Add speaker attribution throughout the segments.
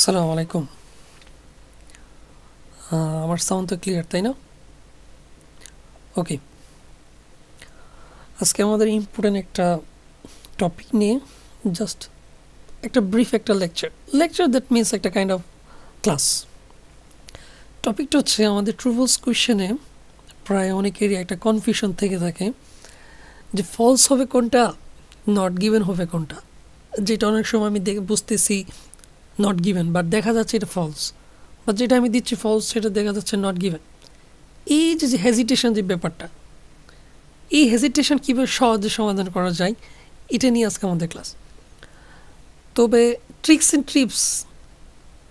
Speaker 1: আসসালামু আলাইকুম। আমার সাউন্ড তো ক্লিয়ার, তাই না? ওকে, আজকে আমাদের ইম্পর্টেন্ট একটা টপিক নিয়ে জাস্ট একটা ব্রিফ একটা লেকচার দ্যাট মিনস একটা কাইন্ড অফ ক্লাস। টপিকটা হচ্ছে আমাদের ট্রুভলস কোয়েশ্চেনে প্রায় অনেকেরই একটা কনফিউশন থেকে থাকে যে ফলস হবে কোনটা, নট গিভেন হবে কোনটা। যেটা অনেক সময় আমি বুঝতেছি নট গিভেন, বাট দেখা যাচ্ছে এটা ফলস, বা যেটা আমি দিচ্ছি ফলস সেটা দেখা যাচ্ছে নট গিভেন। এই যে হেজিটেশন, যে ব্যাপারটা, এই হেজিটেশন কীভাবে সহজে সমাধান করা যায়, এটা নিয়ে আজকে আমাদের ক্লাস। তবে ট্রিক্স অ্যান্ড ট্রিপস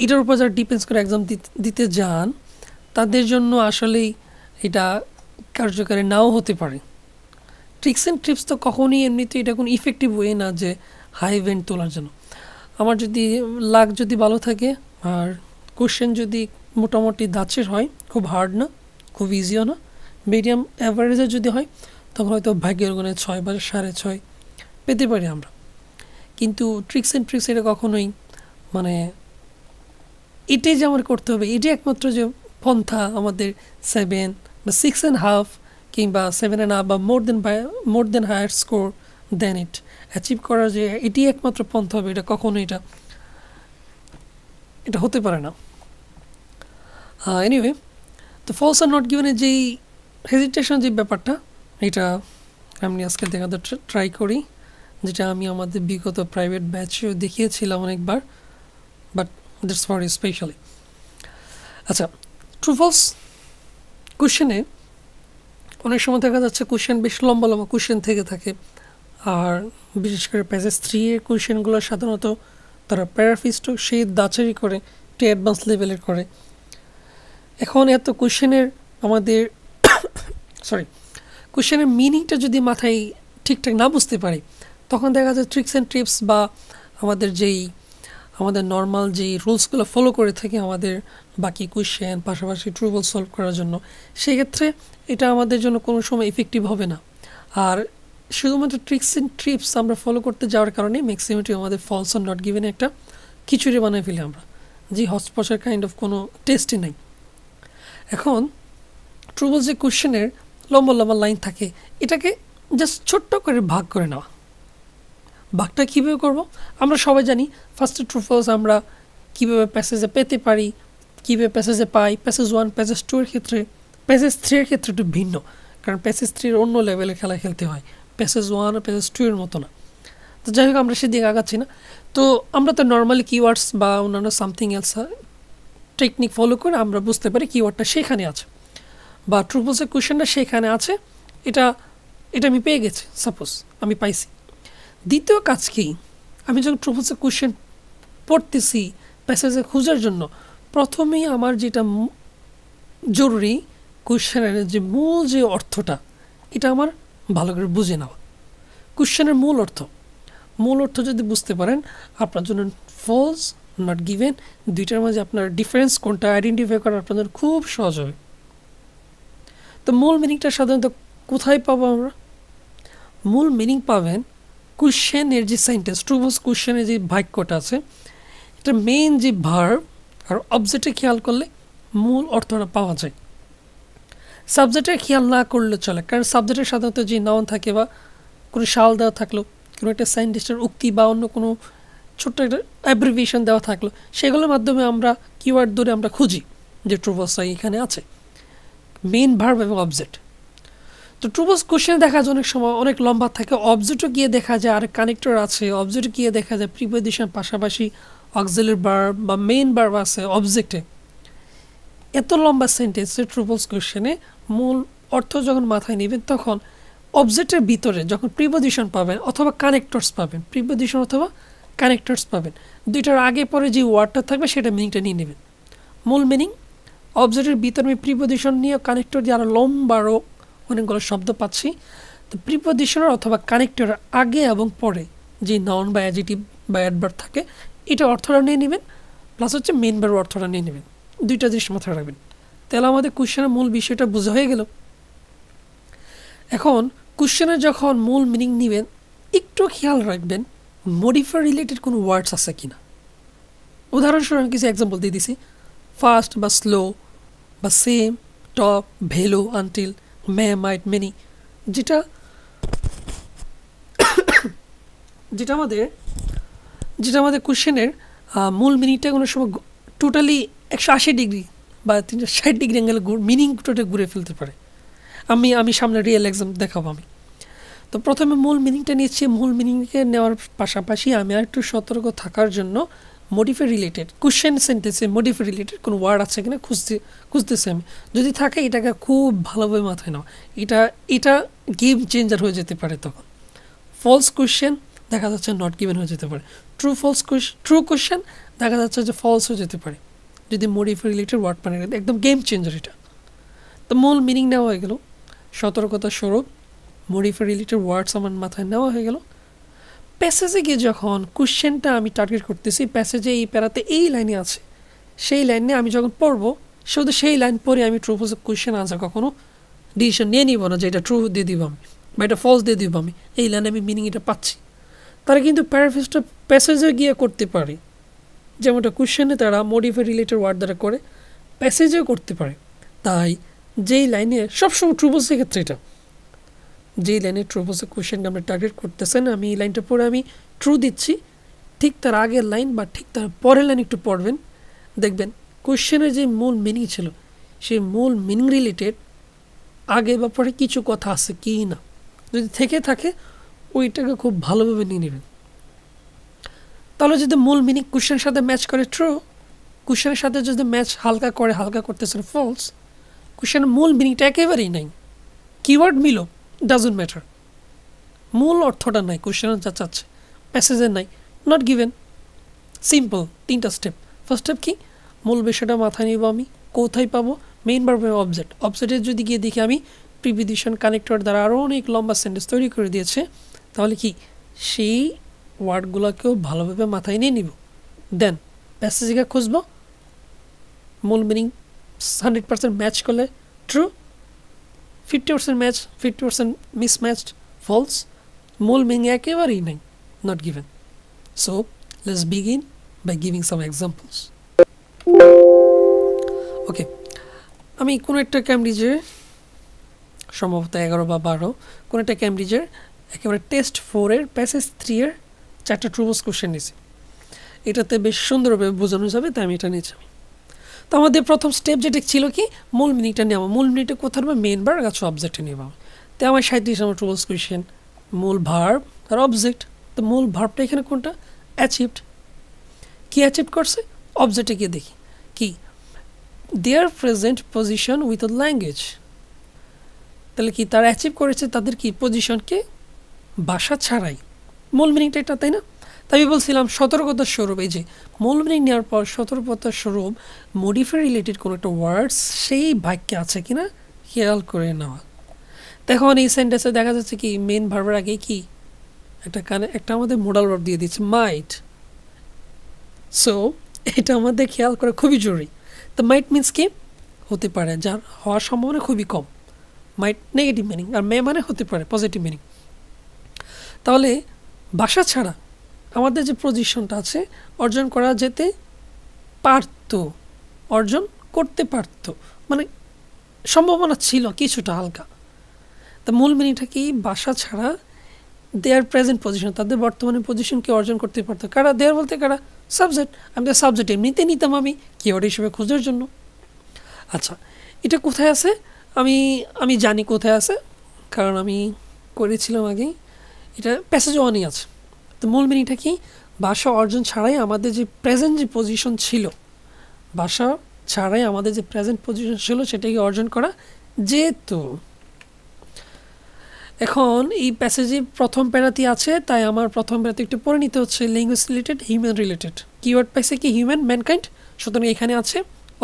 Speaker 1: এটার উপর যারা ডিপেন্ডস করে এক্সাম দিতে যান তাদের জন্য আসলেই এটা কার্যকারী নাও হতে পারে। ট্রিক্স অ্যান্ড ট্রিপস তো কখনই এমনিতে এটা কোনো ইফেক্টিভ ওয়ে না যে হাই ইভেন্ট তোলার জন্য। আমার যদি লাক যদি ভালো থাকে আর কোশ্চেন যদি মোটামুটি দাঁচের হয়, খুব হার্ড না, খুব ইজিও না, মিডিয়াম অ্যাভারেজের যদি হয়, তখন হয়তো ভাগ্যের গুণে 6 বা 6.5 পেতে পারি আমরা। কিন্তু ট্রিক্স অ্যান্ড ট্রিক্স এটা কখনোই মানে এটাই যে আমার করতে হবে এটাই একমাত্র যে পন্থা আমাদের 7 বা 6.5 কিংবা 7.5 বা মোর দেন হায়ার স্কোর দেন ইট অ্যাচিভ করার যে এটি একমাত্র পন্থা হবে, এটা কখনো এটা হতে পারে না। এনিওয়ে, তো ফলস আর নট গিভেনের যেই হেজিটেশন যে ব্যাপারটা, এটা আমি আজকে দেখাতে ট্রাই করি, যেটা আমি আমাদের বিগত প্রাইভেট ব্যাচেও দেখিয়েছিলাম অনেকবার, বাট দ্যাটস ফর স্পেশালি। আচ্ছা, ট্রু ফলস কোশ্চেনে অনেক সময় দেখা যাচ্ছে কোশ্চেন বেশ লম্বা লম্বা কোশ্চেন থেকে থাকে, আর বিশেষ করে প্যাসেজ 3 এর কোশ্চেনগুলো সাধারণত তারা প্যারাফিস্ট সেই দাচারি করে, একটু অ্যাডভান্স লেভেলের করে। এখন এত কোশ্চেনের আমাদের কোশ্চেনের মিনিংটা যদি মাথায় ঠিকঠাক না বুঝতে পারি, তখন দেখা যায় ট্রিক্স অ্যান্ড টিপস বা আমাদের নর্মাল যেই রুলসগুলো ফলো করে থাকি আমাদের বাকি কোশ্চেন পাশাপাশি ট্রুবল সলভ করার জন্য, সেক্ষেত্রে এটা আমাদের জন্য কোনো সময় ইফেক্টিভ হবে না। আর শুধুমাত্র ট্রিক্স অ্যান্ড ট্রিপস আমরা ফলো করতে যাওয়ার কারণে ম্যাক্সিমামটি আমাদের ফলস আর নট গিভেন একটা খিচুড়ি বানায় ফেলি আমরা, যে হসপসের কাইন্ড অফ কোনো টেস্টই নাই। এখন ট্রুবল যে কোশ্চেনের লম্বা লম্বা লাইন থাকে, এটাকে জাস্ট ছোট্ট করে ভাগ করে নেওয়া। ভাগটা কীভাবে করব? আমরা সবাই জানি ফার্স্টে ট্রু ফলস আমরা কীভাবে প্যাসেজে পেতে পারি, কীভাবে প্যাসেজে পাই। প্যাসেজ 1 প্যাসেজ 2 এর ক্ষেত্রে, প্যাসেজ 3 এর ক্ষেত্রে একটু ভিন্ন, কারণ প্যাসেজ 3 এর অন্য লেভেলে খেলা খেলতে হয়, প্যাসেজ 1 আর প্যাসেজ 2 এর মতো না। তো যাই হোক, আমরা সেদিকে আগাচ্ছি না। তো আমরা তো নর্মালি কিওয়ার্ডস বা অন্যান্য সামথিং এলস টেকনিক ফলো করে আমরা বুঝতে পারি কিওয়ার্ডটা সেখানে আছে বা ট্রু ফলসের কোশ্চেনটা সেখানে আছে, এটা আমি পেয়ে গেছি, সাপোজ আমি পাইছি। দ্বিতীয় কাজ কি, আমি যখন ট্রু ফলসের কোশ্চেন পড়তেছি প্যাসেজে খোঁজার জন্য, প্রথমেই আমার যেটা জরুরি কোশ্চেনের যে মূল যে অর্থটা, এটা আমার ভালো করে বুঝে নেওয়া। কোশ্চেনের মূল অর্থ যদি বুঝতে পারেন, আপনার জন্য ফলস নট গিভেন দুইটার মাঝে আপনার ডিফারেন্স কোনটা আইডেন্টিফাই করা আপনার জন্য খুব সহজ হবে। তো মূল মিনিংটা সাধারণত কোথায় পাবো আমরা? মূল মিনিং পাবেন কোশ্চেনের যে সেন্টেন্স, ট্রু ফলস কোশ্চেনের যে বাক্যটা আছে, এটা মেইন যে ভার্ব আর অবজেক্টে খেয়াল করলে মূল অর্থটা পাওয়া যায়। সাবজেক্টে খেয়াল না করলে চলে, কারণ সাবজেক্টের সাধারণত যে নাউন থাকে বা কোনো শাল দেওয়া থাকলো, কোনো একটা সায়েন্টিস্টের উক্তি বা অন্য কোনো ছোট্ট একটা অ্যাব্রিভিয়েশন দেওয়া থাকলো, সেগুলোর মাধ্যমে আমরা কিওয়ার্ড ধরে আমরা খুঁজি যে ট্রু ফলসটা এখানে আছে, মেইন ভার্ব এবং অবজেক্ট। তো ট্রু ফলস কোশ্চেন দেখা যায় অনেক সময় অনেক লম্বা থাকে, অবজেক্টও গিয়ে দেখা যায় আর কানেক্টর আছে, অবজেক্টও গিয়ে দেখা যায় প্রিপোজিশন পাশাপাশি অক্সিলারি ভার্ব বা মেইন ভার্ব আছে অবজেক্টে। এত লম্বা সেন্টেন্সে ট্রু ফলস কোশ্চেনে মূল অর্থ যখন মাথায় নেবেন, তখন অবজেক্টের ভিতরে যখন প্রিপোজিশন পাবেন অথবা কানেক্টরস পাবেন, প্রিপোজিশন অথবা কানেক্টরস পাবেন, দুইটার আগে পরে যে ওয়ার্ডটা থাকবে সেটা মিনিংটা নিয়ে নেবেন। মূল মিনিং অবজেক্টের ভিতরে আমি প্রিপোজিশন নিয়ে কানেক্টর দিয়ে আরও লম্বারও অনেকগুলো শব্দ পাচ্ছি। তো প্রিপোজিশনের অথবা কানেক্টরের আগে এবং পরে যে নাউন বা অ্যাডজেক্টিভ বা অ্যাডভার্ব থাকে, এটা অর্থটা নিয়ে নেবেন, প্লাস হচ্ছে মেন ভার্ব অর্থটা নিয়ে নেবেন। দুইটা জিনিস মাথায় রাখবেন, তাহলে আমাদের কোশ্চেনের মূল বিষয়টা বোঝা হয়ে গেল। এখন কোশ্চেনে যখন মূল মিনিং নেবেন, একটু খেয়াল রাখবেন মডিফায়ার রিলেটেড কোনো ওয়ার্ডস আছে কিনা। উদাহরণস্বরূপ আমি কিছু এক্সাম্পল দিয়ে দিছি, ফাস্ট বা স্লো বা সেম, টপ, ভ্যালু, আনটিল, মে, মাইট, মেনি, যেটা যেটা আমাদের যেটা আমাদের কোশ্চেনের মূল মিনিংটা কোনো সময় টোটালি 180 ডিগ্রি বা 360 ডিগ্রি অ্যাঙ্গেলে মিনিং টোটাল ঘুরে ফেলতে পারে। আমি সামনে রিয়েল এক্সাম দেখাবো আমি। তো প্রথমে মূল মিনিংটা নিচ্ছি। মূল মিনিংকে নেওয়ার পাশাপাশি আমি আর একটু সতর্ক থাকার জন্য মডিফাই রিলেটেড কোশ্চেন সেন্টেন্সে মডিফাই রিলেটেড কোনো ওয়ার্ড আছে কিনা খুঁজতেছি আমি। যদি থাকে এটাকে খুব ভালোভাবে মাথায় নাও, এটা গেম চেঞ্জার হয়ে যেতে পারে। তখন ফলস কোশ্চেন দেখা যাচ্ছে নট গিভেন হয়ে যেতে পারে, ট্রু কোশ্চেন দেখা যাচ্ছে যে ফলস হয়ে যেতে পারে যদি মডিফাই রিলেটেড ওয়ার্ড মানে একদম গেম চেঞ্জার এটা। তো মূল মিনিং নেওয়া হয়ে গেল, সতর্কতা স্বরূপ মডিফাই রিলেটেড ওয়ার্ডস আমার মাথায় নেওয়া হয়ে গেল। প্যাসেজে গিয়ে যখন কোশ্চেনটা আমি টার্গেট করতেছি, প্যাসেজে এই প্যারাতে এই লাইনে আছে, সেই লাইনে আমি যখন পড়বো শুধু সেই লাইন পরে আমি ট্রু ফলস কোশ্চেন আনসার কখনো ডিসিশন নিয়ে নিব না যে এটা ট্রু দিয়ে দিব আমি বা এটা ফলস দিয়ে দিব আমি, এই লাইনে আমি মিনিং এটা পাচ্ছি। তারা কিন্তু প্যারাফ্রেজটা প্যাসেজে গিয়ে করতে পারে, যেমনটা কোশ্চেনে তারা মডিফাই রিলেটেড ওয়ার্ড দ্বারা করে, প্যাসেজেও করতে পারে। তাই যেই লাইনে সবসময় ট্রু ফলসের ক্ষেত্রে এটা যেই লাইনে ট্রু ফলসের কোশ্চেনটা আমরা টার্গেট করতেছেন, আমি এই লাইনটা পড়ে আমি ট্রু দিচ্ছি, ঠিক তার আগের লাইন বা ঠিক তার পরের লাইন একটু পড়বেন, দেখবেন কোশ্চেনের যে মূল মিনিং ছিল সেই মূল মিনিং রিলেটেড আগে বা পরে কিছু কথা আছে কি না, যদি থেকে থাকে ওইটাকে খুব ভালোভাবে নিয়ে নেবেন। তাহলে যদি মূল মিনিং কোশ্চেনের সাথে ম্যাচ করে ট্রু, কোশ্চেনের সাথে যদি ম্যাচ হালকা করতেছেন ফলস, কোশ্চেনের মূল মিনিংটা একেবারেই নাই, কিওয়ার্ড মিলো ডাজন্ট ম্যাটার, মূল অর্থটা নাই কোশ্চেনের যা চাচ্ছে, প্যাসেজের নাই, নট গিভেন। সিম্পল 3টা স্টেপ। ফার্স্ট স্টেপ কি, মূল বিষয়টা মাথায় নিব আমি, কোথায় পাবো, মেইন ভার্ব অবজেক্ট, অবজেক্টে যদি গিয়ে দেখি আমি প্রিপোজিশন কানেক্টর দ্বারা আরও অনেক লম্বা সেন্টেন্স তৈরি করে দিয়েছে, তাহলে কি সেই ওয়ার্ডগুলোকেও ভালোভাবে মাথায় নিয়ে নিব। দেন প্যাসেজকে খুঁজবো, মূল মিনিং 100% ম্যাচ করলে ট্রু, 50% ম্যাচ, 50% মিসম্যাচড ফলস, মূল মিনিং একেবারেই নাই, not given. So let's begin by giving some examples. Okay, আমি কোনো একটা ক্যামব্রিজের সম্ভবত 11 বা 12 কোনো একটা ক্যামব্রিজের একেবারে টেস্ট 4-এর প্যাসেজ 3-এর 4টা ট্রু ফলস কোশ্চেন নিয়েছি। এটাতে বেশ সুন্দরভাবে বোঝানো যাবে, তাই আমি এটা নিয়েছি। তো আমাদের প্রথম স্টেপ যেটা ছিল কি, মূল মিনিংটা নেওয়া। মূল মিনিংটা কোথায় নেবো, মেন ভার্ব আর অবজেক্টে নেওয়া। তো আমার 37 নম্বর ট্রু ফলস কোশ্চেন, মূল ভার্ব আর অবজেক্ট। তো মূল ভার্বটা এখানে কোনটা, অ্যাচিভড। কি অ্যাচিভ করছে, অবজেক্টে গিয়ে দেখি কি, their present position with a language. তাহলে কি তারা অ্যাচিভ করেছে তাদের কি পজিশনকে ভাষা ছাড়াই, মূল মিনিংটা এটা, তাই না? তাই আমি বলছিলাম সতর্কতার স্বরূপ, এই যে মূল মিনিং নেওয়ার পর সতর্কতার স্বরূপ মডিফাই রিলেটেড কোনো একটা ওয়ার্ডস সেই বাক্যে আছে কিনা খেয়াল করে নেওয়া। দেখুন এই সেন্টেন্সে দেখা যাচ্ছে কি মেন ভার্বের আগে কি একটা আমাদের মোডাল ভার্ব দিয়ে দিচ্ছে, মাইট। সো এটা আমাদের খেয়াল করা খুবই জরুরি। তো মাইট মিনস কি, হতে পারে, যার হওয়ার সম্ভাবনা খুবই কম। মাইট নেগেটিভ মিনিং, আর মে মানে হতে পারে পজিটিভ মিনিং। তাহলে ভাষা ছাড়া আমাদের যে পজিশনটা আছে অর্জন করা যেতে পারত, অর্জন করতে পারত, মানে সম্ভাবনা ছিল কিছুটা হালকা। তা মূল মিনিংটা কি, ভাষা ছাড়া দেয়ার প্রেজেন্ট পজিশন, তাদের বর্তমানে পজিশনকে অর্জন করতে পারত। কারা দেয়ার বলতে কারা, সাবজেক্ট। আমি সাবজেক্ট এমনিতে নিতাম আমি কিওয়ার্ড হিসেবে খোঁজার জন্য। আচ্ছা, এটা কোথায় আছে, আমি জানি কোথায় আছে, কারণ আমি করেছিলাম আগেই। এটা প্যাসেজ 1-ই আছে। তো মূল মিনিংটা কি, ভাষা অর্জন ছাড়াই আমাদের যে প্রেজেন্ট যে পজিশন ছিল, ভাষা ছাড়াই আমাদের যে প্রেজেন্ট পজিশন ছিল সেটাকে অর্জন করা যেত। এখন এই প্যাসেজে প্রথম প্যারাতে আছে, তাই আমার প্রথম প্যারাতে একটু পড়ে নিতে হচ্ছে, language related, human related. Keyword পাইছে কি, হিউম্যান, ম্যানকাইন্ড, সুতরাং এখানে আছে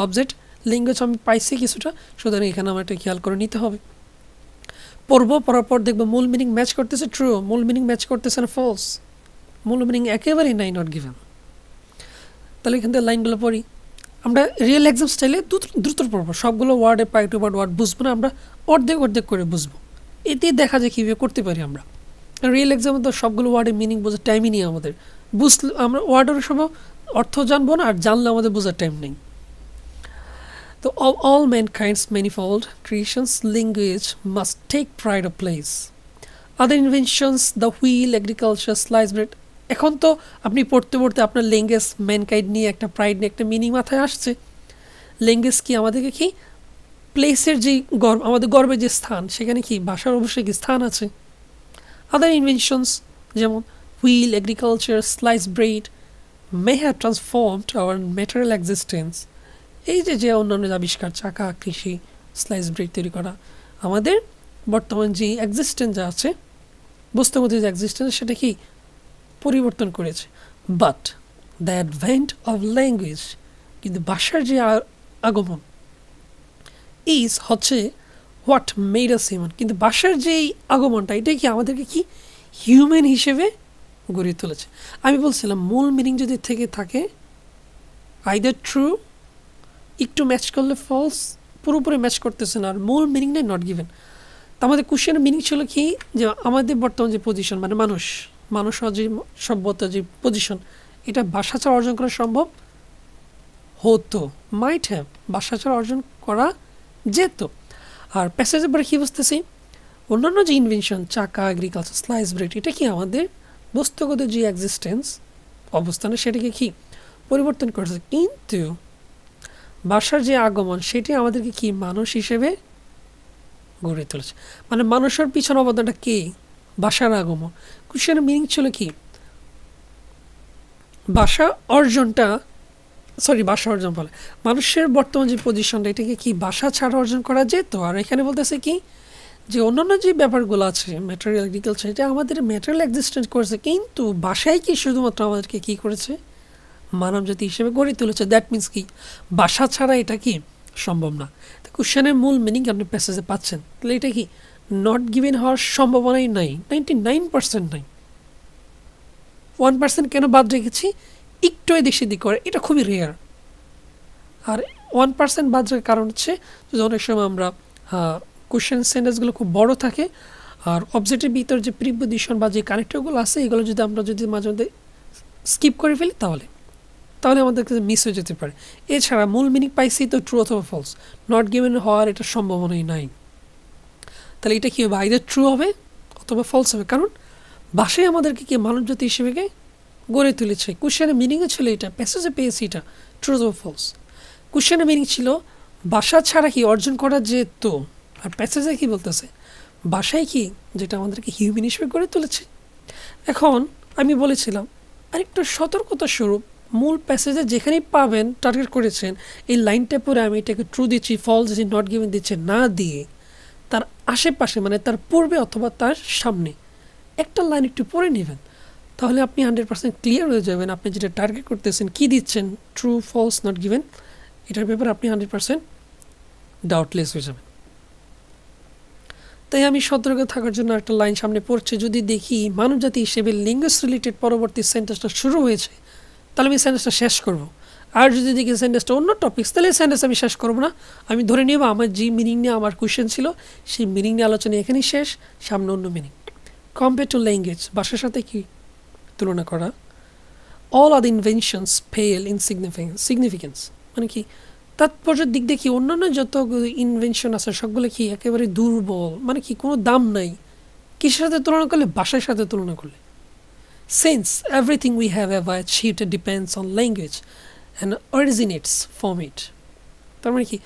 Speaker 1: অবজেক্ট। ল্যাঙ্গুয়েজ আমি পাইছি কিছুটা, সুতরাং এখানে আমার একটা খেয়াল করে নিতে হবে। পড়ার পর দেখবো মূল মিনিং ম্যাচ করতেছে ট্রু, মূল মিনিং ম্যাচ করতেছে না ফলস, মূল মিনিং একেবারেই নাই, নট গিভেন। তাহলে এখান থেকে লাইনগুলো পড়ি। আমরা রিয়েল এক্সাম স্টাইলে দ্রুত পড়বো, সবগুলো ওয়ার্ডে পাই টু ওয়ার্ড বুঝবো না, আমরা অর্ধেক করে বুঝবো। এতে দেখা যায় কীভাবে করতে পারি আমরা। রিয়েল এক্সামে তো সবগুলো ওয়ার্ডের মিনিং বোঝার টাইমই নেই আমাদের, বুঝলে আমরা ওয়ার্ডের সময় অর্থ জানবো না, আর জানলে আমাদের বোঝার টাইম নেই। তো of all mankind's manifold creations, language must take pride of place. Other inventions, the wheel, agriculture, sliced bread. এখন তো আপনি পড়তে পড়তে আপনার ল্যাঙ্গুয়েজ ম্যানকাইন্ড নিয়ে একটা প্রাইড নিয়ে একটা মিনিং মাথায় আসছে। ল্যাঙ্গুয়েজ কি আমাদেরকে কি প্লেসের যে গর্ব, আমাদের গর্বের যে স্থান, সেখানে কি ভাষার অবশ্যই কি স্থান আছে। আদার ইনভেনশনস যেমন wheel, agriculture, slice bread may have transformed our material existence. এই যে যে অন্যান্য আবিষ্কার, চাকা, কৃষি, স্লাইস ব্রেড তৈরি করা, আমাদের বর্তমান যে এক্সিস্টেন্স যা আছে, বস্তুগত যে এক্সিস্টেন্স, সেটা কি পরিবর্তন করেছে। But the advent of language, কিন্তু ভাষার যে আগমন ইজ হচ্ছে হোয়াট মেড আস হিউম্যান, কিন্তু ভাষার যে আগমনটা, এটাই কি আমাদেরকে কি হিউম্যান হিসেবে গড়ে তুলেছে। আমি বলছিলাম মূল মিনিং যদি থেকে থাকে আইদার ট্রু, একটু ম্যাচ করলে ফলস, পুরোপুরি ম্যাচ করতেছে না, আর মূল মিনিং নাই নট গিভেন। তো আমাদের কোশ্চেনের মিনিং ছিল কি, যে আমাদের বর্তমান যে পজিশন, মানে মানুষ যে সভ্যতা যে পজিশন, এটা ভাষা ছাড়া অর্জন করা সম্ভব হতো, মাইট হ্যাভ, ভাষা ছাড়া অর্জন করা যেত। আর প্যাসেজের পরে কী বুঝতেছি, অন্যান্য যে ইনভেনশন, চাকা, এগ্রিকালচার, স্লাইস ব্রেড, এটা কি আমাদের বস্তুগত যে এক্সিস্টেন্স অবস্থানে সেটাকে কি পরিবর্তন করেছে, কিন্তু ভাষার যে আগমন সেটি আমাদেরকে কি মানুষ হিসেবে গড়ে তুলেছে। মানে মানুষের পিছনে অবদানটা কে, ভাষার আগমন। কোশ্চেনের মিনিং ছিল কি ভাষা অর্জন বলে মানুষের বর্তমান যে পজিশনটা, এটাকে কি ভাষা ছাড়া অর্জন করা যেত। আর এখানে বলতেছে কি যে অন্যান্য যে ব্যাপারগুলো আছে, ম্যাটেরিয়াল, এগ্রিকালচার, এটা আমাদের ম্যাটেরিয়াল এক্সিস্টেন্স করেছে, কিন্তু ভাষাই কি শুধুমাত্র আমাদেরকে কি করেছে, মানব জাতি হিসেবে গড়ে তুলেছে। দ্যাট মিনস কি ভাষা ছাড়া এটা কি সম্ভব না। তো কোশ্চেনের মূল মিনিং আপনি প্যাসেজে পাচ্ছেন, তাহলে এটা কি নট গিভেন হওয়ার সম্ভাবনাই নাই, 99% নাই। 1% কেন বাদ রেখেছি, একটু এদিক সেদিক করে, এটা খুবই রেয়ার। আর 1% বাদ রাখার কারণ হচ্ছে যে অনেক সময় আমরা কোশ্চেন সেন্টেন্সগুলো খুব বড় থাকে, আর অবজেক্টের ভিতর যে প্রিপোজিশন বা যে কানেক্টরগুলো আছে, এগুলো যদি আমরা মাঝে মধ্যে স্কিপ করে ফেলি, তাহলে আমাদের কাছে মিস হয়ে যেতে পারে। এছাড়া মূল মিনিং পাইছি তো ট্রু অথবা ফলস, নট গিভেন হওয়ার এটা সম্ভাবনাই নাই। তাহলে এটা কী হবে, আইদার ট্রু হবে অথবা ফলস হবে, কারণ ভাষাই আমাদেরকে কি মানব জাতি হিসেবে গড়ে তুলেছে। কোশ্চেনের মিনিংও ছিল এটা, প্যাসেজে পেয়েছি এটা ট্রু অথবা ফলস। কোশ্চেনের মিনিং ছিল ভাষা ছাড়া কি অর্জন করা যেত, আর প্যাসেজে কি বলতেছে ভাষাই কি যেটা আমাদেরকে হিউম্যান হিসেবে গড়ে তুলেছে। এখন আমি বলেছিলাম আরেকটু সতর্কতা স্বরূপ, মূল প্যাসেজে যেখানেই পাবেন টার্গেট করেছেন এই লাইনটা পরে আমি এটাকে ট্রু দিচ্ছি, ফলস দিচ্ছি, নট গিভেন দিচ্ছে না দিয়ে, তার আশেপাশে মানে তার পূর্বে অথবা তার সামনে একটা লাইন একটু পড়ে নেবেন, তাহলে আপনি 100% ক্লিয়ার হয়ে যাবেন আপনি যেটা টার্গেট করতেছেন, কী দিচ্ছেন, ট্রু, ফলস, নট গিভেন, এটার ব্যাপারে আপনি 100% ডাউটলেস হয়ে যাবেন। তাই আমি সতর্ক থাকার জন্য একটা লাইন সামনে পড়ছে, যদি দেখি মানবজাতি হিসেবে লিঙ্গুইস্ট রিলেটেড পরবর্তী সেন্টেন্সটা শুরু হয়েছে, তাহলে আমি সেন্টেন্সটা শেষ করব। আর যদি দেখি সেন্টেন্সটা অন্য টপিক্স, তাহলে সেন্টেন্স আমি শেষ করবো না, আমি ধরে নেব আমার যে মিনিং নিয়ে আমার কোয়েশ্চেন ছিল সেই মিনিং নিয়ে আলোচনা এখানেই শেষ, সামনে অন্য মিনিং। কম্পেয়ার টু ল্যাঙ্গুয়েজ, ভাষার সাথে কি তুলনা করা, all other inventions fail in significance, মানে কি তাৎপর্যের দিক দিয়ে কি অন্যান্য যত ইনভেনশন আছে সবগুলো কি একেবারে দুর্বল, মানে কি কোনো দাম নাই কিসের সাথে তুলনা করলে, ভাষার সাথে তুলনা করলে। Since everything we have ever achieved depends on language and originates from it. তার মানে কি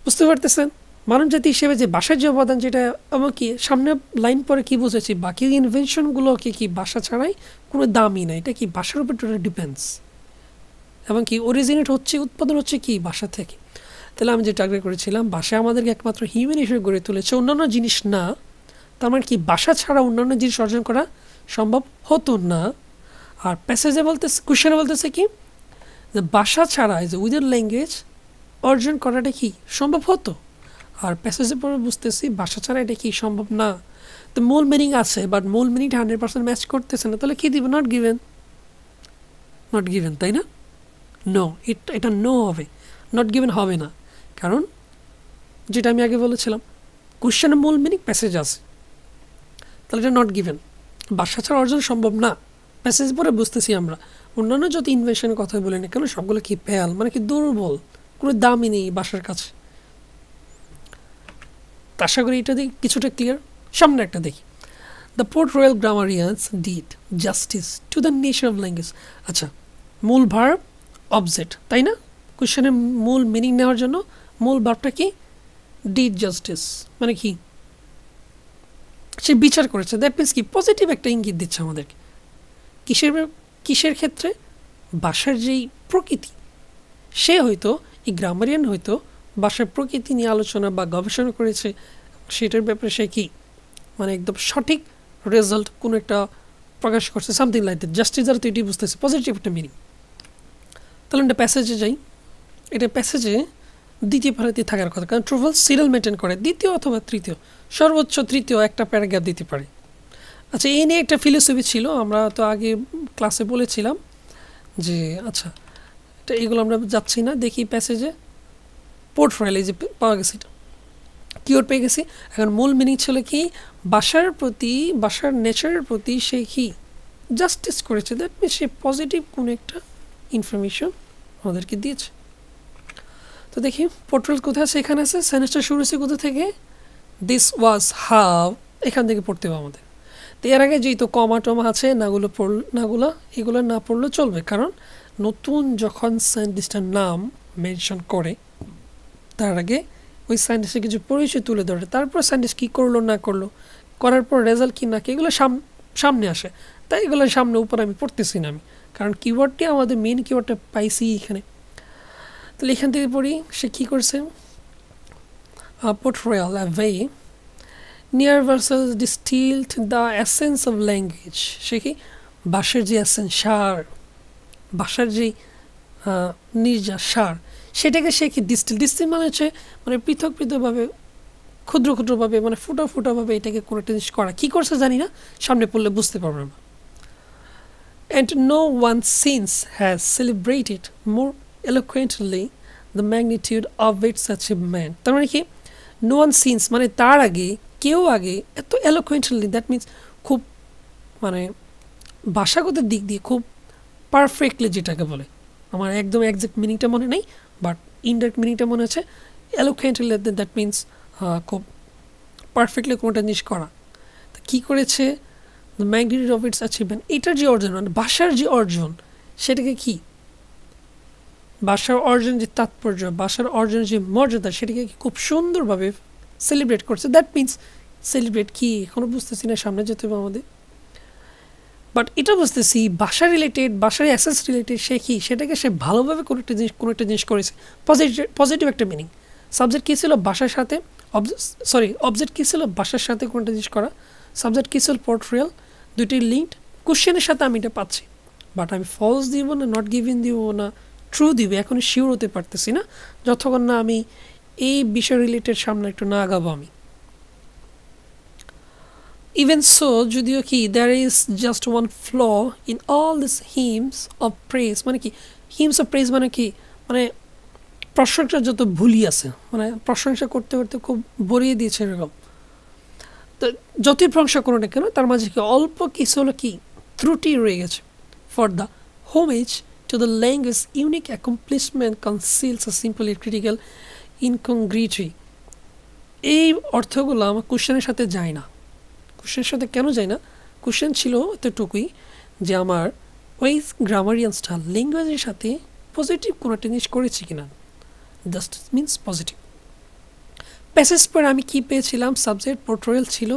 Speaker 1: বুঝতে পারতেছেন, মানব জাতি হিসেবে যে ভাষার যে অবদান, যেটা আমাকে সামনে লাইন পরে কি বুঝেছি, বাকি ইনভেনশনগুলোকে কি ভাষা ছাড়াই কোনো দামই নাই, এটা কি ভাষার উপর টোটাল ডিপেন্ডস, এবং কি অরিজিনেট হচ্ছে, উৎপাদন হচ্ছে কি ভাষা থেকে। তাহলে আমি যে টার্গেট করেছিলাম ভাষা আমাদেরকে একমাত্র হিউম্যান হিসেবে গড়ে তুলেছে, অন্যান্য জিনিস না। তার মানে কি ভাষা ছাড়া অন্যান্য জিনিস অর্জন করা সম্ভব হতো না। আর প্যাসেজে বলতেছে, কোশ্চেনে বলতেছে কি যে ভাষা ছাড়া যে উইদাউট ল্যাঙ্গুয়েজ অর্জন করাটা কি সম্ভব হতো, আর প্যাসেজের পরে বুঝতেছি ভাষা ছাড়া এটা কি সম্ভব না। তো মূল মিনিং আছে, বাট মূল মিনিংটা 100% ম্যাচ করতেছে না, তাহলে কী দিব, নট গিভেন, তাই না? নো, এটা নো হবে, নট গিভেন হবে না, কারণ যেটা আমি আগে বলেছিলাম কোশ্চেনের মূল মিনিং প্যাসেজ আছে, তাহলে এটা নট গিভেন, ভাষা ছাড়া অর্জন সম্ভব না। প্যাসেজ পরে বুঝতেছি আমরা অন্যান্য যত ইনভেনশনের কথা বলি না কেন সবগুলো কি ফেল মানে কি দুর্বল, কোনো দামই নেই বাসার কাছে। আশা করি এটা দেখি কিছুটা ক্লিয়ার। সামনে একটা দেখি, the Port Royal grammarians did justice to the nature of language. আচ্ছা, মূল ভার্ব অবজেক্ট, তাই না? কোয়েশ্চেনের মূল মিনিং নেওয়ার জন্য মূল ভার্বটা কি? ডিড জাস্টিস, মানে কি সে বিচার করেছে। দ্যাট মিনস কি পজিটিভ একটা ইঙ্গিত দিচ্ছে আমাদেরকে। কিসের ক্ষেত্রে? ভাষার যেই প্রকৃতি, সে হয়তো এই গ্রামারিয়ান হয়তো ভাষার প্রকৃতি নিয়ে আলোচনা বা গবেষণা করেছে, সেটার ব্যাপারে সে কি মানে একদম সঠিক রেজাল্ট কোনো একটা প্রকাশ করছে, সামথিং লাইক দ্যাট। জাস্টিস দ্বারা তো এটি বুঝতেছে পজিটিভ একটা মিনিং। তাহলে এটা প্যাসেজে যাই। এটা প্যাসেজে দ্বিতীয় পারাতে থাকার কথা, কারণ ট্রুভেল সিরিয়াল মেনটেন করে, দ্বিতীয় অথবা তৃতীয়, সর্বোচ্চ তৃতীয় একটা প্যারাগ্রাফ দিতে পারে। আচ্ছা, এই নিয়ে একটা ফিলোসফি ছিল, আমরা তো আগে ক্লাসে বলেছিলাম যে আচ্ছা এটা এগুলো আমরা যাচ্ছি না, দেখি প্যাসেজে পোর্ট রয়্যাল এই যে পাওয়া গেছে, এটা কিওয়ার্ড পেয়ে গেছি। এখন মূল মিনিং ছিল কি ভাষার প্রতি, ভাষার নেচারের প্রতি সে কি জাস্টিস করেছে। দ্যাট মিনস সে পজিটিভ কোনো একটা ইনফরমেশন আমাদেরকে দিয়েছে। তো দেখি পোর্ট রয়্যাল কোথায় আছে, এখানে আছে। সেন্টেন্সটা শুরু হচ্ছে কোথা থেকে? দিস ওয়াজ হাউ, এখান থেকে পড়তে হবে আমাদের। তো এর আগে যেহেতু কমা টমা আছে, এগুলো না পড়লেও চলবে, কারণ নতুন যখন সায়েন্টিস্টের নাম মেনশন করে তার আগে ওই সায়েন্টিস্টের কিছু পরিচয় তুলে ধরে, তারপর সায়েন্টিস্ট কী করলো না করলো, করার পর রেজাল্ট কী না কি, এগুলো সামনে আসে। তাই এগুলো সামনে উপর আমি পড়তেছি না আমি, কারণ কিওয়ার্ডটি আমাদের মেন কিওয়ার্ডটা পাইছি এখানে। তাহলে এখান থেকে পড়ি সে কী করছে। পোর্ট রয়্যাল অ্যাভে নিয়ার versus distilled the essence of language. সে কি ভাষার যে এসেন্স, সার, ভাষার যেই নির্যাস সার, সেটাকে সে কি ডিস্টিল মানে হচ্ছে মানে পৃথক পৃথকভাবে, ক্ষুদ্র ক্ষুদ্রভাবে, মানে ফুটাভাবে এটাকে কোনো একটা জিনিস করা। কী করছে জানি না, সামনে পড়লে বুঝতে পারবো আমরা। And no one since has celebrated more eloquently the magnitude of its achievement. তার মানে কি নো ওয়ান সিন্স মানে তার আগে কেউ আগে এত eloquently, দ্যাট মিনস খুব মানে ভাষাগত দিক দিয়ে খুব পারফেক্টলি, যেটাকে বলে আমার একদম একজ্যাক্ট মিনিংটা মনে নেই, বাট ইনডাইরেক্ট মিনিংটা মনে আছে। eloquently দ্যাট মিনস খুব পারফেক্টলি কোনোটা জিনিস করা। তা কী করেছে? The magnitude of its achievement, এটার যে অর্জন মানে ভাষার যে অর্জন, সেটাকে কি ভাষার অর্জন যে তাৎপর্য, ভাষার অর্জনের যে মর্যাদা, সেটাকে খুব সুন্দরভাবে সেলিব্রেট করছে। দ্যাট মিনস সেলিব্রেট কি এখনও বুঝতেছি না, সামনে যেতে হবে আমাদের, বাট এটা বুঝতেছি ভাষা রিলেটেড, ভাষার অ্যাসেস রিলেটেড সে কি সেটাকে সে ভালোভাবে কোনো একটা জিনিস করেছে, পজিটিভ একটা মিনিং। সাবজেক্ট কী ছিল? ভাষার সাথে, অবজেক্ট কী ছিল? ভাষার সাথে কোনো একটা জিনিস করা। সাবজেক্ট কী ছিল? Port royal. দুইটি লিঙ্কড, কোশ্চেনের সাথে আমি এটা পাচ্ছি, বাট আমি ফলস দিব না, নট গিভিন দিব না ট্রু দিবে এখন শিওর হতে পারতেছি না, যতক্ষণ না আমি এই বিষয় রিলেটেড সামনে একটু না আগাবো আমি। ইভেন সো, যদিও কি there is just one flaw in all this hymns of praise, মানে কি হিমস অফ প্রেজ মানে কি মানে প্রশংসা যত ভুলই আছে, মানে প্রশংসা করতে করতে খুব ভরিয়ে দিয়েছে এরকম। তো যতই প্রশংসা করো না কেন তার মাঝে কি অল্প কিছু হলো কি ত্রুটি রয়ে গেছে। For the homage to the language unique accomplishment conceals a simply critical incongruity. এই অর্থগুলো আমার কোশ্চেনের সাথে যায় না। কোশ্চেনের সাথে কেন যায় না? কোশ্চেন ছিল এতটুকুই যে আমার ওই গ্রামারিয়ান্সটা ল্যাঙ্গুয়েজের সাথে পজিটিভ কোনো একটা জিনিস করেছে কিনা, জাস্ট মিনস পজিটিভ। প্যাসেজ পরে আমি কি পেয়েছিলাম? সাবজেক্ট পোর্ট রয়্যাল ছিল,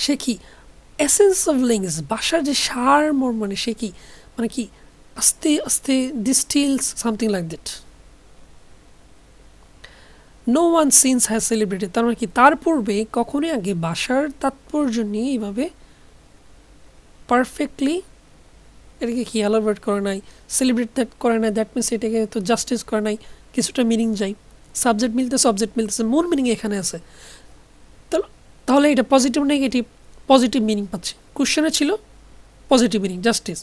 Speaker 1: সে কি এসেন্স অফ ল্যাঙ্গুয়েজ, ভাষার যে সার মানে সে কি মানে কি আস্তে আস্তে distils something like that. No one since has celebrated, তার মানে কি তার পূর্বে কখনোই আগে ভাষার তাৎপর্য নিয়ে এইভাবে পারফেক্টলি এটাকে কি এলাবোরেট করে নাই, সেলিব্রেট করে নাই। দ্যাট মিনস এটাকে তো জাস্টিস করে নাই, কিছুটা মিনিং যাই, সাবজেক্ট মিলতেছে, মূল মিনিং এখানে আছে। তাহলে এটা পজিটিভ নেগেটিভ, পজিটিভ মিনিং পাচ্ছি। কোশ্চেনে ছিল পজিটিভ মিনিং, জাস্টিস।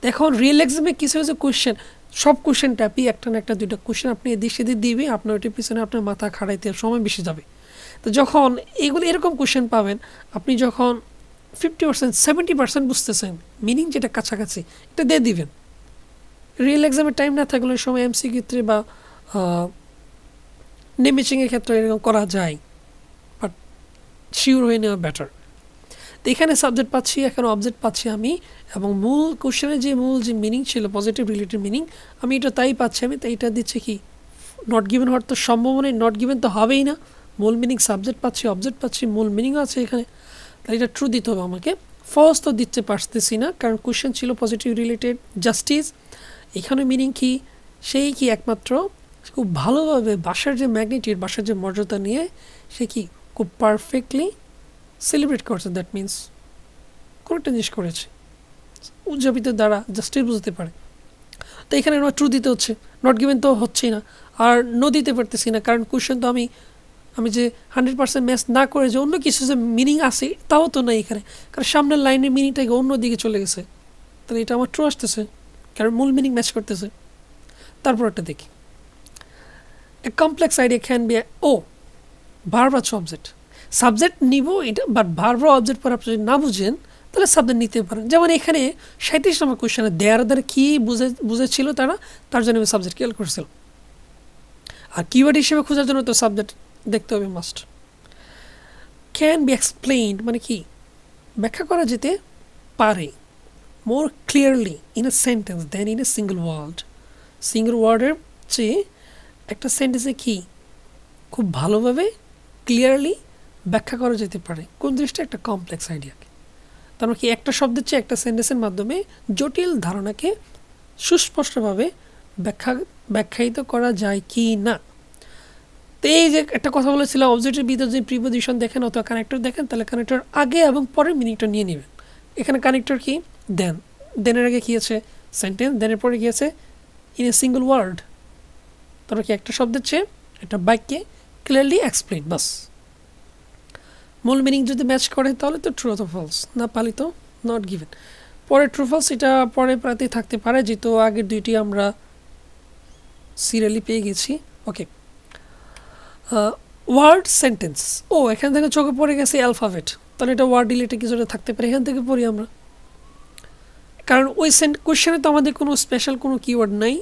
Speaker 1: এখন রিয়েল এক্সামে কিছু হয়েছে কোশ্চেন, সব কোশ্চেন ট্যাপি একটা না একটা দুইটা কোশ্চেন আপনি এদিক সেদিক দিবে, আপনার ওইটার পিছনে আপনার মাথা খাড়াইতে সময় বেশি যাবে। তো যখন এগুলো এরকম কোশ্চেন পাবেন, আপনি যখন 50% 70% বুঝতেছেন, মিনিং যেটা কাছাকাছি এটা দিয়ে দিবেন। রিয়েল এক্সামের টাইম না থাকলে ওই সময় এমসি ক্ষেত্রে বা নেমেচিংয়ের ক্ষেত্রে এরকম করা যায়, বাট শিওর হয়ে নেওয়া বেটার। তো এখানে সাবজেক্ট পাচ্ছি, এখানে অবজেক্ট পাচ্ছি আমি, এবং মূল কোশ্চেনের যে মিনিং ছিল পজিটিভ রিলেটেড মিনিং আমি এটা তাই পাচ্ছি। আমি তাই এটা দিচ্ছি কি নট গিভেন হওয়ার তো সম্ভাবনাই, নট গিভেন তো হবেই না। মূল মিনিং সাবজেক্ট পাচ্ছি, অবজেক্ট পাচ্ছি, মূল মিনিংও আছে এখানে, তাই এটা ট্রু দিতে হবে আমাকে। ফলস তো দিতে পারতেছি না, কারণ কোশ্চেন ছিল পজিটিভ রিলেটেড জাস্টিস। এখানে মিনিং কি, সেই কি একমাত্র খুব ভালোভাবে বাসার যে ম্যাগনিটিউড, বাসার যে মর্যাদা নিয়ে সে কি খুব পারফেক্টলি সেলিব্রেট করছে। দ্যাট মিনস কোনো একটা জিনিস করেছে, উদযাপিত দ্বারা জাস্টিস বুঝতে পারে। তো এখানে আমার ট্রু দিতে হচ্ছে, নট গিভেন তো হচ্ছেই না, আর নো দিতে পারতেছি না, কারণ কোশ্চেন তো আমি যে 100% ম্যাচ না করে যে অন্য কিছু যে মিনিং আছে তাও তো নাই এখানে, কারণ সামনের লাইনের মিনিংটাকে অন্য দিকে চলে গেছে। তাহলে এটা আমার ট্রু আসতেছে, কারণ মূল মিনিং ম্যাচ করতেছে। তারপর একটা দেখি, a complex idea can be ও ভার্ব আছে অবজেক্ট, সাবজেক্ট নিব এটা, বাট ভার্ব অবজেক্ট পর আপনি যদি না বুঝেন তাহলে সাবজেক্ট নিতে পারেন। যেমন এখানে 37 নম্বর কোয়েশ্চেনে দেয়ার দ্বারা কী বুঝেছিল তারা, তার জন্য আমি সাবজেক্ট ক্লিয়ার করেছিল। আর কিওয়ার্ড হিসেবে খোঁজার জন্য তো সাবজেক্ট দেখতে হবে মাস্ট। ক্যান বি এক্সপ্লেইনড মানে কি ব্যাখ্যা করা যেতে পারে more clearly in a sentence than in a single word. Single ওয়ার্ডের চেয়ে একটা সেন্টেন্সে কি খুব ভালোভাবে ক্লিয়ারলি ব্যাখ্যা করা যেতে পারে কোন জিনিসটা, একটা কমপ্লেক্স আইডিয়াকে। তার মানে কি একটা শব্দের চেয়ে একটা সেন্টেন্সের মাধ্যমে জটিল ধারণাকে সুস্পষ্টভাবে ব্যাখ্যায়িত করা যায় কি না। তো এই যে একটা কথা বলেছিলাম, অবজেক্টের ভিতরে যদি প্রিপোজিশন দেখেন অথবা কানেক্টর দেখেন, তাহলে কানেক্টর আগে এবং পরে মিনিংটা নিয়ে নেবেন। এখানে কানেক্টর কি দেন, দেনের আগে কী আছে সেন্টেন্স, দেনের পরে কী আছে ইন এ সিঙ্গল ওয়ার্ড। তারপর কি একটা শব্দের চেয়ে একটা বাক্যে ক্লিয়ারলি এক্সপ্লেইন, বাস। মূল মিনিং যদি ম্যাচ করে তাহলে তো ট্রু অথবা ফলস, না পালি তো নট গিভেন। পরে ট্রু ফলস এটা পরে প্রাতে থাকতে পারে, যেহেতু আগের দুইটি আমরা সিরিয়ালি পেয়ে গেছি। ওকে, ওয়ার্ড সেন্টেন্স, ও এখান থেকে চোখে পড়ে গেছে অ্যালফাবেট, তাহলে এটা ওয়ার্ড রিলেটেড কিছুটা থাকতে পারে, এখান থেকে পড়ি আমরা। কারণ ওই কোয়েশ্চেনে তো আমাদের কোনো স্পেশাল কোনো কিওয়ার্ড নাই,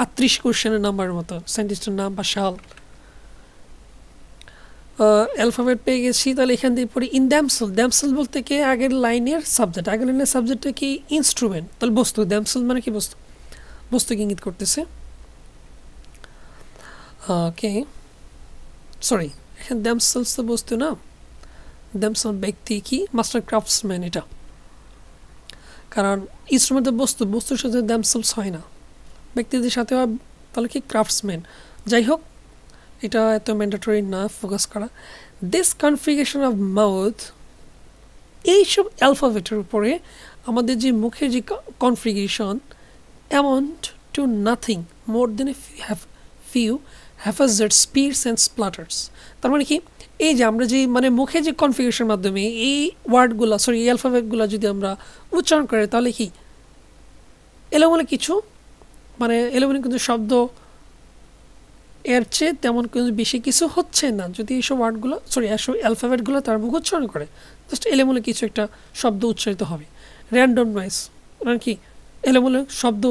Speaker 1: 38 কোয়েশ্চেনের নাম্বারের মতো সেন্টেন্সটার নাম বা সাল। অ্যালফাবেট পেয়ে গেছি, তাহলে এখান থেকে পড়ি ইন দ্যামসেল। দ্যামসেল বলতে কি আগের লাইনের সাবজেক্ট, আগের লাইনের সাবজেক্টটা কি ইনস্ট্রুমেন্ট, তাহলে বস্তু। দ্যামসেল মানে কি বস্তু, বস্তুকে ইঙ্গিত করতেছে। ওকে সরি, এখানে দ্যামসেলস তো বস্তু না, দ্যামসেল ব্যক্তি কি মাস্টার ক্রাফটসম্যান এটা, কারণ ইনস্ট্রুমেন্টের বস্তু, বস্তুর সাথে দ্যামসেলস হয় না, ব্যক্তিদের সাথে হয়, তাহলে কি ক্রাফটসম্যান। যাই হোক, এটা এত ম্যান্ডেটরি না ফোকাস করা। দিস কনফিগারেশন অফ মাউথ, এইসব অ্যালফাবেটের উপরে আমাদের যে মুখের যে configuration, amount to nothing more than a few haphazard spits and splatters. তার মানে কি এই যে আমরা যে মানে মুখে যে কনফিগারেশনের মাধ্যমে এই ওয়ার্ডগুলো এই অ্যালফাবেটগুলো যদি আমরা উচ্চারণ করি, তাহলে কি এলোমেলো কিছু মানে এলোমেলো কিন্তু শব্দ এর চেয়ে তেমন কোনো বেশি কিছু হচ্ছে না যদি এইসব ওয়ার্ডগুলো এইসব অ্যালফাবেটগুলো তার মুখ উচ্চারণ করে, জাস্ট এলোমেলো কিছু একটা শব্দ উচ্চারিত হবে। র্যান্ডম নয়েজ মানে কি এলোমেলো শব্দ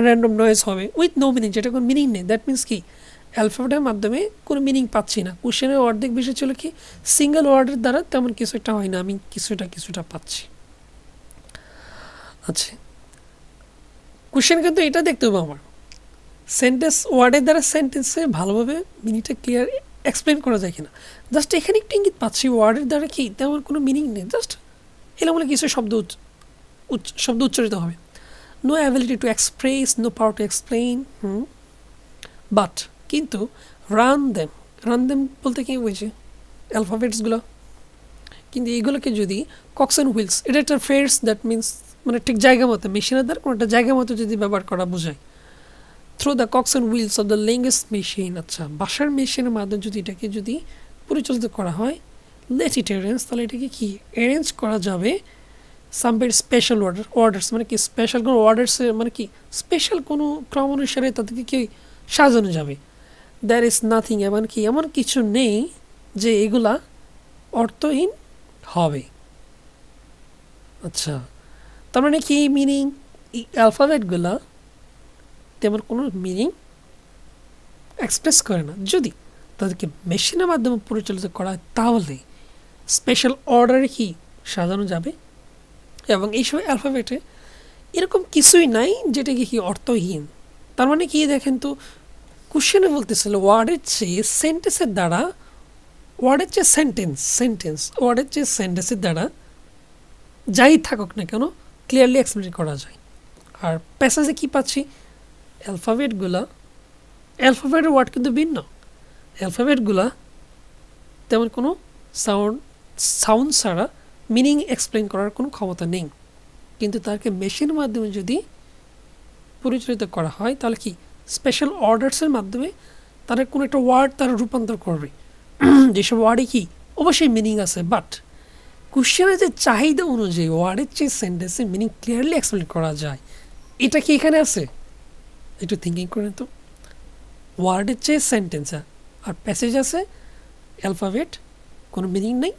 Speaker 1: র্যান্ডম নয়েজ হবে উইথ নো মিনিং, যেটা কোনো মিনিং নেই। দ্যাট মিনস কি অ্যালফাবেটের মাধ্যমে কোনো মিনিং পাচ্ছি না। কোশ্চেনের অর্ধেক বিষয় ছিল কি সিঙ্গেল ওয়ার্ডের দ্বারা তেমন কিছু একটা হয় না, আমি কিছুটা পাচ্ছি। আচ্ছা, কোশ্চেন কিন্তু এটা দেখতে হবে আমার সেন্টেন্স ওয়ার্ডের দ্বারা সেন্টেন্সে ভালোভাবে মিনিংটা ক্লিয়ার এক্সপ্লেন করা যায় কিনা। জাস্ট এখানে একটু ইঙ্গিত পাচ্ছি ওয়ার্ডের দ্বারা কি তেমন কোনো মিনিং নেই, জাস্ট এলোমেলো কিছু শব্দ উচ্চারিত হবে। No ability to express, no power to explain, but কিন্তু রান দেম বলতে কি বুঝি অ্যালফাবেটসগুলো, কিন্তু এইগুলোকে যদি কক্স অ্যান্ড হুইলস, এটা একটা ফ্রেজ, দ্যাট মিনস মানে ঠিক জায়গা মতো মেশিনের দ্বারা কোনো একটা জায়গা মতো যদি ব্যবহার করা বোঝায়। Through the cogs and wheels of the language machine, আচ্ছা বাসার মেশিনের মাধ্যমে যদি এটাকে যদি পরিচালিত করা হয়, লেট ইট অ্যারেঞ্জ, তাহলে এটাকে কি অ্যারেঞ্জ করা যাবে সাম ভেরি স্পেশাল অর্ডার্স, মানে কি স্পেশাল কোনো অর্ডার্সের মানে কি স্পেশাল কোনো ক্রম অনুসারে তাদেরকে কি সাজানো যাবে। দ্যার ইজ নাথিং, এমন কিছু নেই যে এগুলা অর্থহীন হবে। আচ্ছা, তার মানে কি মিনিং এই অ্যালফাবেটগুলা তেমন কোনো মিনিং এক্সপ্রেস করে না। যদি তাদেরকে মেশিনের মাধ্যমে পরিচালিত করা হয় তাহলে স্পেশাল অর্ডারে কি সাজানো যাবে। এবং এইসব অ্যালফাবেটে এরকম কিছুই নাই যেটা কি অর্থহীন। তার মানে কি দেখেন তো, কোশ্চেনে বলতেছিল ওয়ার্ডের চেয়ে সেন্টেন্সের দ্বারা, ওয়ার্ডের চেয়ে ওয়ার্ডের চেয়ে সেন্টেন্সের দ্বারা যাই থাকুক না কেন ক্লিয়ারলি এক্সপ্লেন করা যায়। আর প্যাসেজে কি পাচ্ছি, অ্যালফাবেটের ওয়ার্ড কিন্তু ভিন্ন। অ্যালফাবেটগুলা তেমন কোনো সাউন্ড ছাড়া মিনিং এক্সপ্লেন করার কোনো ক্ষমতা নেই। কিন্তু তাকে মেশিনের মাধ্যমে যদি পরিচালিত করা হয় তাহলে কি স্পেশাল অর্ডারসের মাধ্যমে তারা কোনো একটা ওয়ার্ড তারা রূপান্তর করবে, যেসব ওয়ার্ডে কি অবশ্যই মিনিং আছে। বাট কোশ্চেনের যে চাহিদা অনুযায়ী ওয়ার্ডের চেয়ে সেন্টেন্সে মিনিং ক্লিয়ারলি এক্সপ্লেন করা যায়, এটা কি এখানে আছে? একটু থিঙ্কিং করেন তো। ওয়ার্ডের চেয়ে সেন্টেন্স আর প্যাসেজ আছে, অ্যালফাবেট, কোনো মিনিং নেই।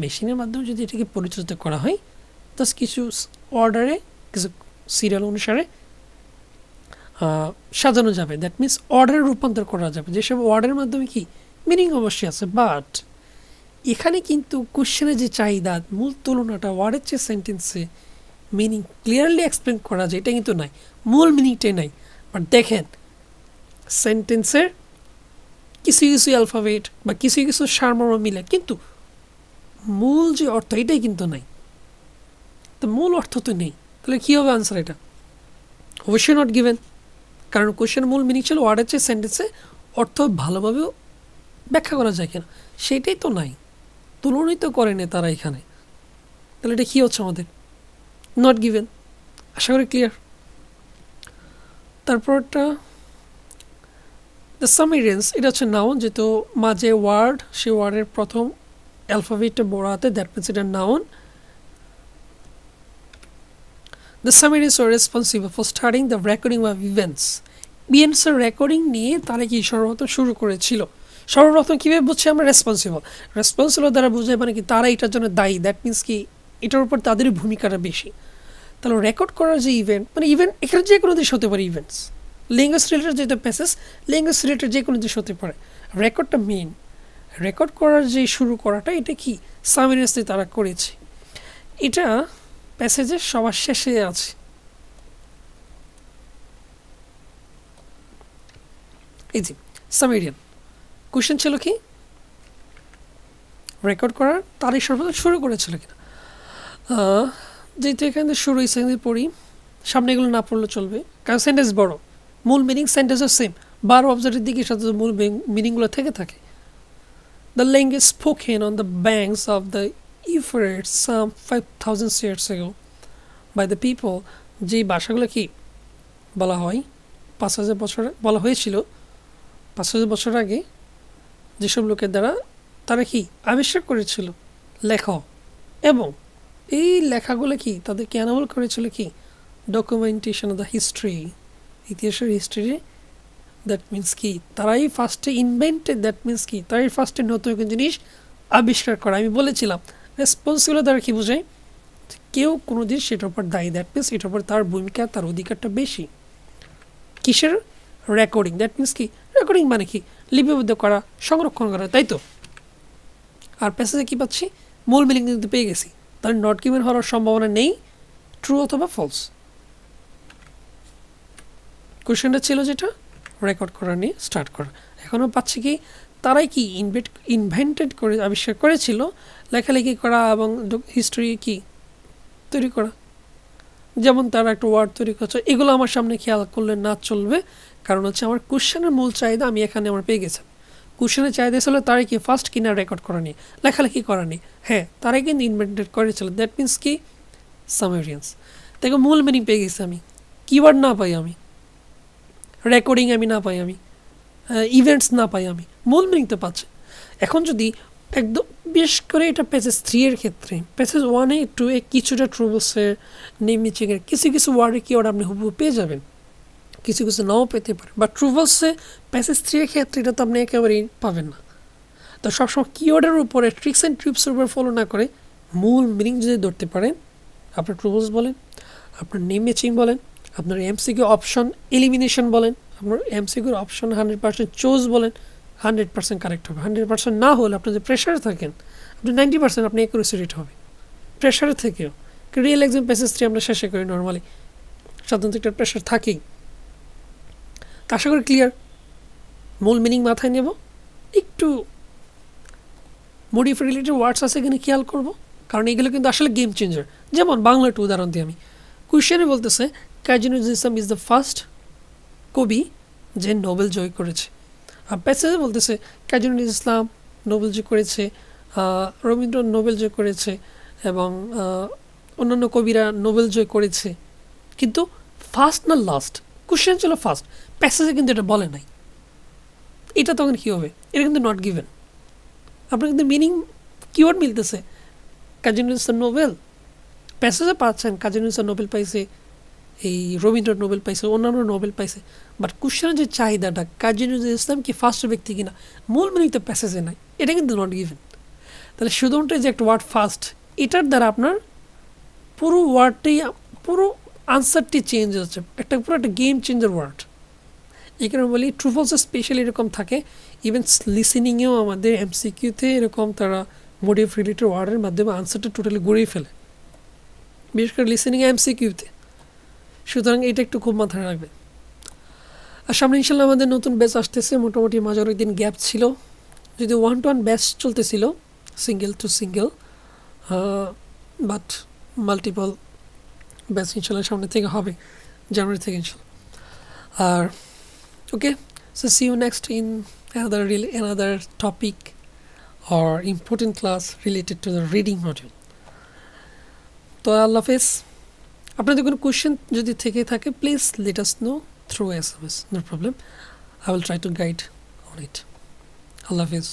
Speaker 1: মেশিনের মাধ্যমে যদি এটাকে পরিচালিত করা হয় তো কিছু অর্ডারে, কিছু সিরিয়াল অনুসারে সাজানো যাবে। দ্যাট মিনস অর্ডারে রূপান্তর করা যাবে, যেসব ওয়ার্ডের মাধ্যমে কি মিনিং অবশ্যই আছে। বাট এখানে কিন্তু কোশ্চেনের যে চাহিদা, মূল তুলনাটা ওয়ার্ডের চেয়ে সেন্টেন্সে মিনিং ক্লিয়ারলি এক্সপ্লেন করা যায়, এটা কিন্তু নাই, মূল মিনিংটাই নাই। বাট দেখেন সেন্টেন্সের কিছু কিছু অ্যালফাবেট বা কিছু কিছু সারমর্ম মিলে, কিন্তু মূল যে অর্থ এটাই কিন্তু নাই। তো মূল অর্থ তো নেই, তাহলে কী হবে আনসার? এটা অবশ্যই নট গিভেন, কারণ কোশ্চেন মূল মিনিং ছিল ওয়ার্ডের চেয়ে সেন্টেন্সে অর্থ ভালোভাবেও ব্যাখ্যা করা যায় কিনা, সেটাই তো নাই, তুলনিত করেনি তারা এখানে। তাহলে এটা কী হচ্ছে আমাদের? Not given. আশা করি ক্লিয়ার। তারপরটা দ্য সামেরিয়ান্স, এটা হচ্ছে নাউন, যেহেতু মাঝে ওয়ার্ড, সেই ওয়ার্ডের প্রথম অ্যালফাবেটটা বড় হাতে, দ্যাট মিনস এটা noun. The Sumerians were responsible for starting the recording of events. ইভেন্টসের রেকর্ডিং নিয়ে তারা কি সর্বপ্রথম শুরু করেছিল। সর্বপ্রথম কীভাবে বুঝছি আমরা? রেসপন্সিবল দ্বারা বোঝায় মানে কি তারা এটার জন্য দায়ী, দ্যাট মিনস কি এটার উপর তাদেরই ভূমিকাটা বেশি। তাহলে রেকর্ড করার যে ইভেন্ট, মানে ইভেন্ট এখানে যে কোনো দেশ হতে পারে, ইভেন্টস ল্যাঙ্গুয়েজ রিলেটেড যেহেতু প্যাসেজ, ল্যাঙ্গুয়েজ রিলেটেড যে কোনো দেশ হতে পারে। রেকর্ডটা মেইন, রেকর্ড করার যে শুরু করাটা এটা কি সামেরিয়ান্সে তারা করেছে। এটা প্যাসেজের সবার শেষে আছে। এই যে সামেরিয়ান কোশ্চেন ছিল কি রেকর্ড করার তারিখ সর্বপ্রথম শুরু করেছিল কিনা। যেহেতু এখানে শুরু সেখানে পড়ি, সামনে এগুলো না পড়লে চলবে, কারণ সেন্টেন্স বড়, মূল মিনিং সেন্টেন্সের সেম, বার অবজেক্টের দিকে সাথে মূল মিনিংগুলো থেকে থাকে। The language spoken on the banks of the Euphrates some 5,000 years ago by the people, যে ভাষাগুলো কি বলা হয় 5,000 বছর বলা হয়েছিল, 5,000 বছর আগে যেসব লোকের দ্বারা তারা কি আবিষ্কার করেছিল লেখা, এবং এই লেখাগুলো কি তাদেরকে অ্যানাবল করেছিল কি ডকুমেন্টেশন অফ দ্য হিস্ট্রি, ইতিহাসের হিস্ট্রি। দ্যাট মিনস কি তারাই ফার্স্টে ইনভেন্টেড, দ্যাট মিনস কি তারাই ফার্স্টে নতুন একটা জিনিস আবিষ্কার করা। আমি বলেছিলাম রেসপন্সিবল দ্বারা কি বোঝায়, কেউ কোনো দিন সেটার উপর দায়ী, দ্যাট মিনস এটার উপর তার ভূমিকা, তার অধিকারটা বেশি। কিসের? রেকর্ডিং, দ্যাট মিনস কি রেকর্ডিং মানে কি লিপিবদ্ধ করা, সংরক্ষণ করা, তাই তো। আর প্যাসেজে কি পাচ্ছি? মূল মিনিং কিন্তু পেয়ে গেছি, তাহলে নট গিভেন হওয়ার সম্ভাবনা নেই, ট্রু অথবা ফলস। কোয়েশ্চেনটা ছিল যেটা রেকর্ড করা নিয়ে স্টার্ট করা। এখনও পাচ্ছি কি তারাই কি ইনভেন্টেড করে আবিষ্কার করেছিল লেখালেখি করা এবং হিস্ট্রি কি তৈরি করা। যেমন তারা একটা ওয়ার্ড তৈরি করছে, এগুলো আমার সামনে খেয়াল করলে না চলবে, কারণ হচ্ছে আমার কোশ্চেনের মূল চাহিদা আমি এখানে আমার পেয়ে গেছি। কোশ্চেনের চাহিদা ছিল তারাই কি ফার্স্ট কিনা রেকর্ড করা নিয়ে, লেখালেখি করা নিয়ে, হ্যাঁ তারাই কিন্তু ইনভেন্টেড করেছিল, দ্যাট মিনস কি সামেরিয়ান্স। দেখো মূল মিনিং পেয়ে গেছি আমি, কিওয়ার্ড না পাই আমি, রেকর্ডিং আমি না পাই আমি, ইভেন্টস না পাই আমি, মূল মিনিং তো পাচ্ছে। এখন যদি একদম বিশেষ করে এটা প্যাসেজ 3 এর ক্ষেত্রে, প্যাসেজ 1-এ 2-এ কিছুটা ট্রুবলসের নেমিচিংয়ের কিছু কিছু ওয়ার্ডে কিওয়ার্ড আপনি হুবহু পেয়ে যাবেন, কিছু কিছু নাও পেতে পারে, বা ট্রুবলসে প্যাসেজ 3 এর ক্ষেত্রে এটা তো আপনি একেবারেই পাবেন না। তো সবসময় কিওয়ার্ডের উপরে ট্রিক্স অ্যান্ড ট্রিপসের উপর ফলো না করে মূল মিনিং যদি ধরতে পারেন আপনার ট্রুলস বলেন, আপনার নেম ম্যাচিং বলেন, আপনার এমসিকিউ অপশন এলিমিনেশন বলেন, আপনার এমসিকিউর অপশন 100% চোজ বলেন, 100% কারেক্ট হবে। 100% না হলে আপনি যে প্রেশারে থাকেন, আপনি 90% আপনি অ্যাকুরেসি রেট হবে প্রেশারে থেকেও। রিয়েল এক্সাম প্যাসেজ 3 আমরা শেষে করি নর্মালি, সাধারণত একটা প্রেশার থাকেই। আশা করি ক্লিয়ার। মূল মিনিং মাথায় নেব, একটু মডিফাই রিলেটেড ওয়ার্ডস আছে এখানে খেয়াল করবো, কারণ এগুলো কিন্তু আসলে গেম চেঞ্জার। যেমন বাংলা একটু উদাহরণ দিই আমি। কোয়েশ্চেনে বলতেছে Kazi Nazrul Islam is the first কবি যে নোবেল জয় করেছে। আর প্যাসেজে বলতেছে কাজী নজরুল ইসলাম নোবেল জয় করেছে, রবীন্দ্র নোবেল জয় করেছে এবং অন্যান্য কবিরা নোবেল জয় করেছে, কিন্তু ফার্স্ট না লাস্ট। কোয়েশ্চেন ছিল ফার্স্ট, প্যাসেজে কিন্তু এটা বলে নাই। এটা তখন কী হবে? এটা কিন্তু নট গিভেন। আপনার কিন্তু মিনিং কিওয়ার্ড মিলতেছে, কাজী নজরুল ইসলাম নোবেল, প্যাসেজে পাচ্ছেন কাজী নজরুল ইসলাম নোবেল পাইছে, এই রবীন্দ্র নোবেল পাইছে, অন্যান্য নোবেল পাইছে, বাট কোশ্চেনের যে চাহিদাটা কাজী নজরুল ইসলাম কি ফার্স্ট ব্যক্তি কিনা, মূল মিনিং তো প্যাসেজে নাই, এটা কিন্তু নট গিভেন। তাহলে শুধুমাত্র যে একটা ওয়ার্ড ফার্স্ট, এটার দ্বারা আপনার পুরো ওয়ার্ডটাই, পুরো আনসারটি চেঞ্জ হচ্ছে, একটা পুরো একটা গেম চেঞ্জার ওয়ার্ড। এই কারণে বলি ট্রু ফলসে স্পেশালি এরকম থাকে। ইভেন লিসেনিংয়েও আমাদের এমসিকিউতে এরকম তারা মোটিভ রিলেটেড ওয়ার্ডের মাধ্যমে আনসারটা টোটালি গড়িয়ে ফেলে, বিশেষ করে লিসেনিং এমসিকিউতে। সুতরাং এটা একটু খুব মাথায় রাখবে। আর সামনে ইনশাল্লাহ আমাদের নতুন ব্যাচ আসতেছে, মোটামুটি মাঝে অনেকদিন গ্যাপ ছিল, যদি 1-to-1 ব্যাচ চলতেছিল single to single, but multiple batch ইনশাল্লাহ সামনে থেকে হবে, জানুয়ারি থেকে ইনশাল্লাহ। আর ওকে, so see you next in another topic or important class related to the reading module. তো আল্লাহ হাফেজ। আপনাদের কোনো কোয়েশ্চেন যদি থেকে থাকে please let us know through SMS, no problem, I will try to guide on it. আল্লাহ হাফেজ।